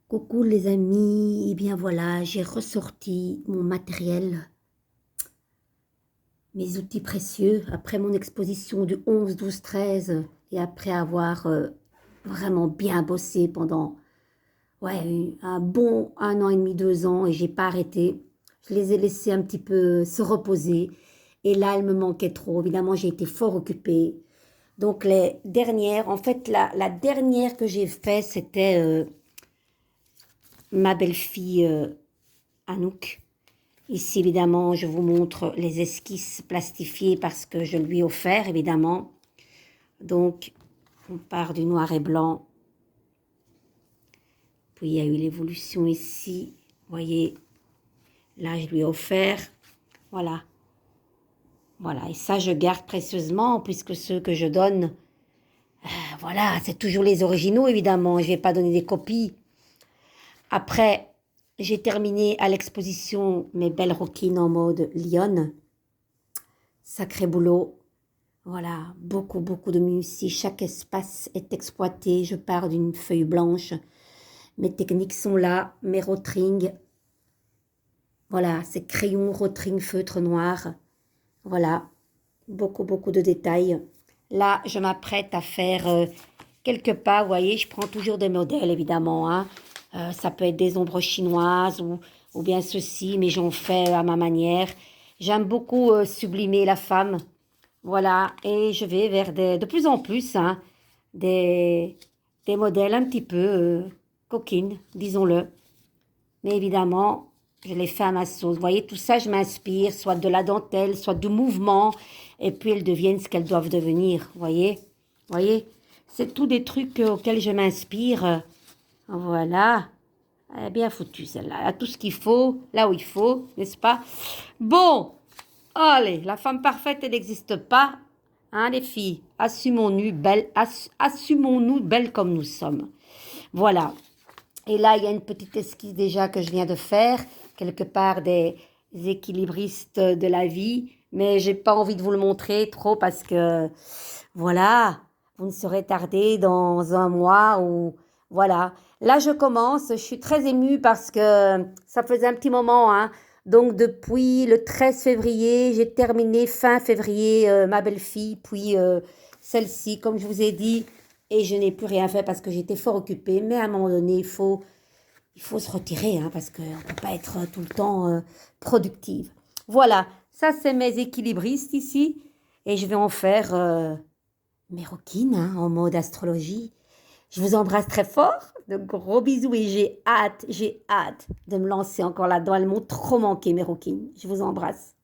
Coucou les amis, et bien voilà, j'ai ressorti mon matériel, mes outils précieux, après mon exposition du 11, 12, 13, et après avoir vraiment bien bossé pendant un bon 1 an et demi, 2 ans, et j'ai pas arrêté. Je les ai laissés un petit peu se reposer, et là, elles me manquaient trop. Évidemment, j'ai été fort occupée. Donc les dernières, en fait, la dernière que j'ai fait, c'était ma belle-fille Anouk. Ici, évidemment, je vous montre les esquisses plastifiées parce que je lui ai offert, évidemment. Donc, on part du noir et blanc. Puis, il y a eu l'évolution ici. Vous voyez, là, je lui ai offert. Voilà. Voilà. Et ça, je garde précieusement puisque ceux que je donne, voilà, c'est toujours les originaux, évidemment. Je ne vais pas donner des copies. Après, j'ai terminé à l'exposition mes belles roquines en mode Lyon. Sacré boulot. Voilà, beaucoup, beaucoup de minutie. Chaque espace est exploité. Je pars d'une feuille blanche. Mes techniques sont là. Mes rotrings. Voilà, c'est crayon, rotring, feutre noir. Voilà, beaucoup, beaucoup de détails. Là, je m'apprête à faire quelques pas. Vous voyez, je prends toujours des modèles, évidemment. Hein. Ça peut être des ombres chinoises ou bien ceci, mais j'en fais à ma manière. J'aime beaucoup sublimer la femme. Voilà, et je vais vers de plus en plus hein, des, des modèles un petit peu coquines, disons-le. Mais évidemment, je les fais à ma sauce. Vous voyez, tout ça, je m'inspire, soit de la dentelle, soit du mouvement, et puis elles deviennent ce qu'elles doivent devenir. Vous voyez, c'est tout des trucs auxquels je m'inspire. Voilà, elle est bien foutue celle-là. Elle a tout ce qu'il faut, là où il faut, n'est-ce pas? Bon, allez, la femme parfaite, elle n'existe pas. Hein, les filles, assumons-nous belles, assumons-nous belles comme nous sommes. Voilà. Et là, il y a une petite esquisse déjà que je viens de faire, quelque part des équilibristes de la vie, mais j'ai pas envie de vous le montrer trop parce que, voilà, vous ne serez tardé dans un mois ou, voilà. Là, je commence, je suis très émue parce que ça faisait un petit moment, hein. Donc, depuis le 13 février, j'ai terminé fin février ma belle-fille, puis celle-ci, comme je vous ai dit, et je n'ai plus rien fait parce que j'étais fort occupée. Mais à un moment donné, il faut se retirer hein, parce qu'on ne peut pas être tout le temps productive. Voilà, ça c'est mes équilibristes ici. Et je vais en faire mes roquines hein, en mode astrologie. Je vous embrasse très fort. De gros bisous et j'ai hâte de me lancer encore là-dedans. Elles m'ont trop manqué mes roquines. Je vous embrasse.